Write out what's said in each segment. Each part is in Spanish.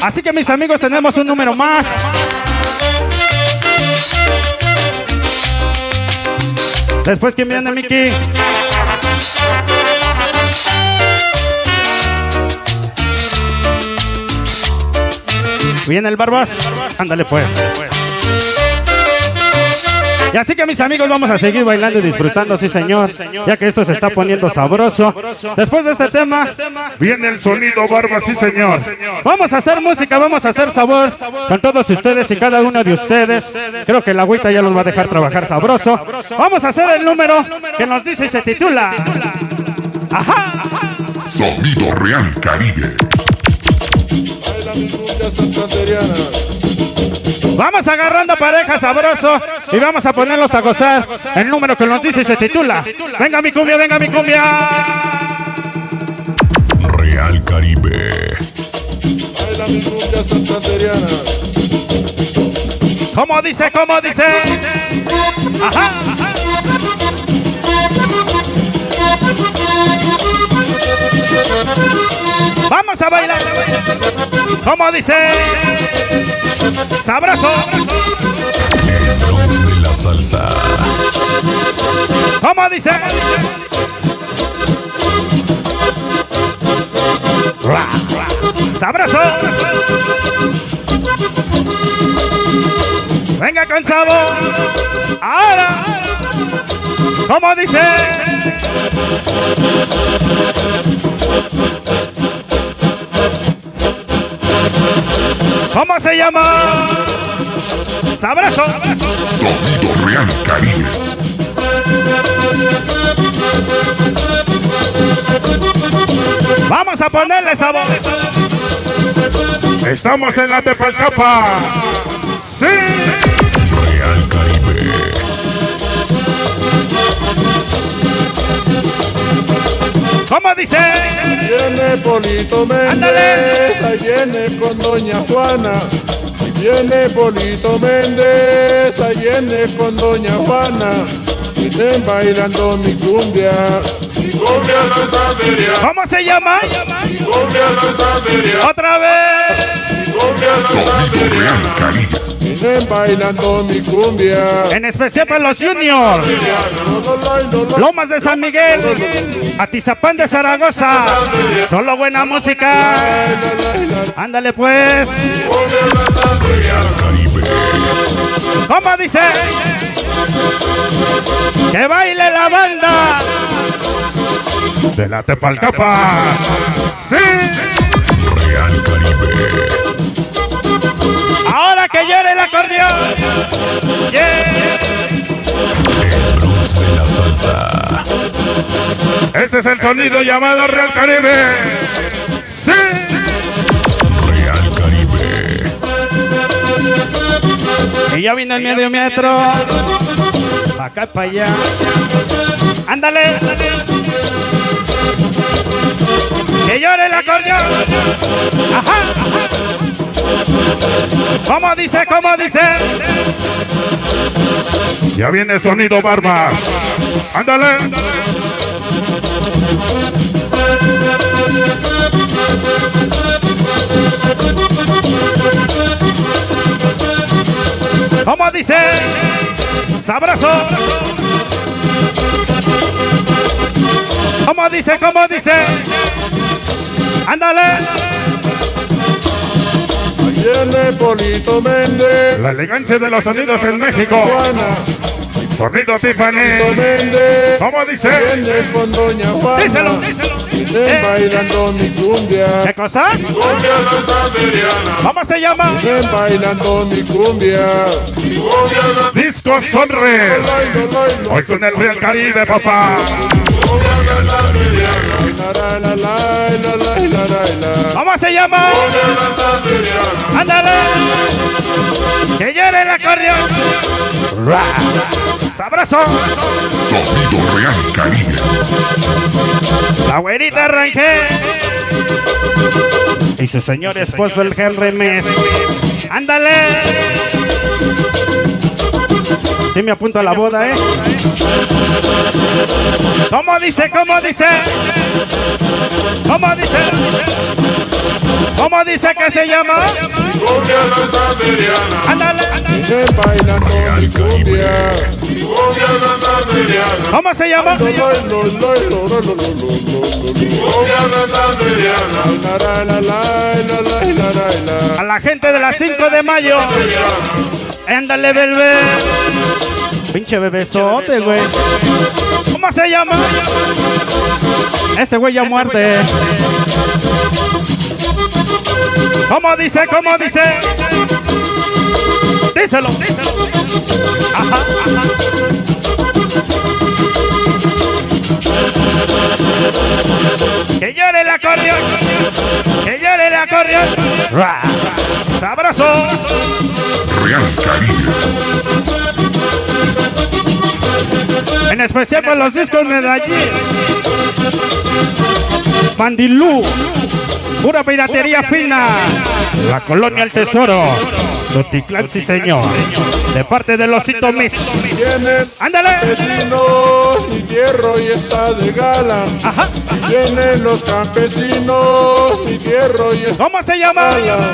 Así que mis amigos, tenemos un número más. Después, ¿quién viene, Miki? Viene el Barbas. Ándale pues. Y así que mis amigos, vamos a seguir bailando y disfrutando, sí señor, ya que esto se está poniendo sabroso. Después de este tema, viene el sonido Barbas, sí señor. Vamos a hacer música, vamos a hacer sabor con todos ustedes y cada uno de ustedes. Creo que la agüita ya los va a dejar trabajar sabroso. Vamos a hacer el número que nos dice y se titula Ajá. Sonido Real Caribe. Vamos agarrando pareja sabroso y vamos a ponerlos a gozar. El número que nos dice y se titula Venga mi cumbia, venga mi cumbia. Real Caribe. Baila mi cumbia santanderiana. ¿Cómo dice? ¿Cómo dice? Ajá. Vamos a bailar. ¿Cómo dice? Sabroso. El Bronx de la salsa. ¿Cómo dice? Sabroso. Venga con sabor. Ahora. ¿Cómo dice? ¿Cómo se llama? Sabroso. Sonido Real Caribe. Vamos a ponerle sabor. Estamos en la Tepalcapa. Sí. Real Caribe. ¿Cómo dice? Viene Polito Méndez, ahí viene con Doña Juana. Viene Polito Méndez, ahí viene con Doña Juana. Y estén bailando mi cumbia. Mi cumbia santanderiana. ¿Cómo se llama? Mi cumbia santanderiana. Otra vez. Mi cumbia Sonido Real santanderiana. Caribe. Estén bailando mi cumbia. En especial para los juniors. Lomas de San Miguel. Atizapán de Zaragoza. Solo buena música. Ándale pues. Caribe. ¿Cómo dice? Que baile la banda. De la Tepalcapa. Sí. Real Caribe. Ahora que llore el acordeón. Yeah. El Bronx de la salsa. Este es el sonido llamado Real Caribe. Sí. Real Caribe. Y ya vino el medio metro. Pa' acá, para allá. Ándale. Que llore el acordeón. Ajá. ¿Cómo dice? ¿Cómo dice? Ya viene el sonido Barbas. Ándale. ¿Cómo dice? Sabroso. ¿Cómo dice? ¿Cómo dice? Ándale. Viene Polito Méndez. La elegancia de los sonidos en México. Juana. Sonido Tiffany. Polito Méndez. ¿Cómo dice? Viene con Doña Juana. Díselo. Estén bailando mi cumbia. ¿Qué cosa? Cumbia santanderiana. ¿Cómo se llama? Estén bailando mi cumbia. Disco Sonres. Hoy con el Real Caribe, papá. ¿Cómo se llama? Ándale. Que llore el acordeón. Sabroso. Sonido Real Caribe. La güerita Rangel. Y su señor esposo el Henry Mes. Ándale. Sí me apunto a la boda, ¿eh? ¿Cómo dice? ¿Cómo dice? ¿Cómo dice? ¿Cómo dice que se llama? Cumbia santanderiana. Ándale. Viene bailando mi cumbia. Cumbia santanderiana. ¿Cómo se llama? Cumbia santanderiana. A la gente de las 5 de mayo. Ándale, bebé. Pinche bebesote, güey. ¿Cómo se llama? Ese güey ya muerde. ¿Cómo dice? ¿Cómo dice? Díselo, díselo. Ajá, ajá. Que llore el acordeón. Que llore el acordeón. ¡Ra! ¡Sabroso! Real Caribe. En especial para los discos Medellín. Bandilú. Pura piratería fina. La colonia El Tesoro. Toticlán, sí señor. De parte de Osito Mix. Vienen ¡Ándale! campesinos, mi tierra y está de gala. Ajá. Vienen los campesinos, mi tierra y está ¿Cómo se llama? de gala.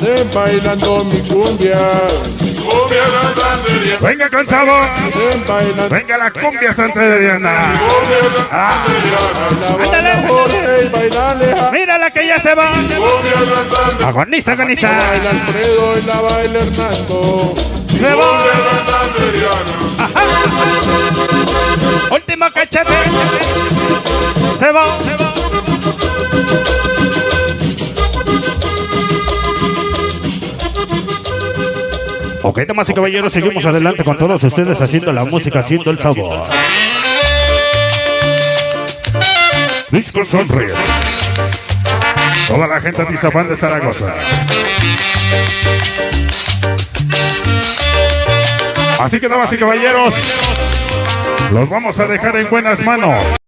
Vienen bailando mi cumbia. Cumbia santanderiana. Venga con sabor. Vienen bailando. Venga la cumbia santanderiana. Ándale. Mira la que ya se va. Agoniza, agoniza. Baila Alfredo y la baila Hernando. Se va. Ajá. Último cachete. Se va. Se va. Ok, damas y caballeros, seguimos adelante con todos ustedes haciendo la música, haciendo el sabor. Disco Sonríe. Toda la gente de Izapán de Zaragoza. Así que, damas y caballeros, los vamos a dejar en buenas manos.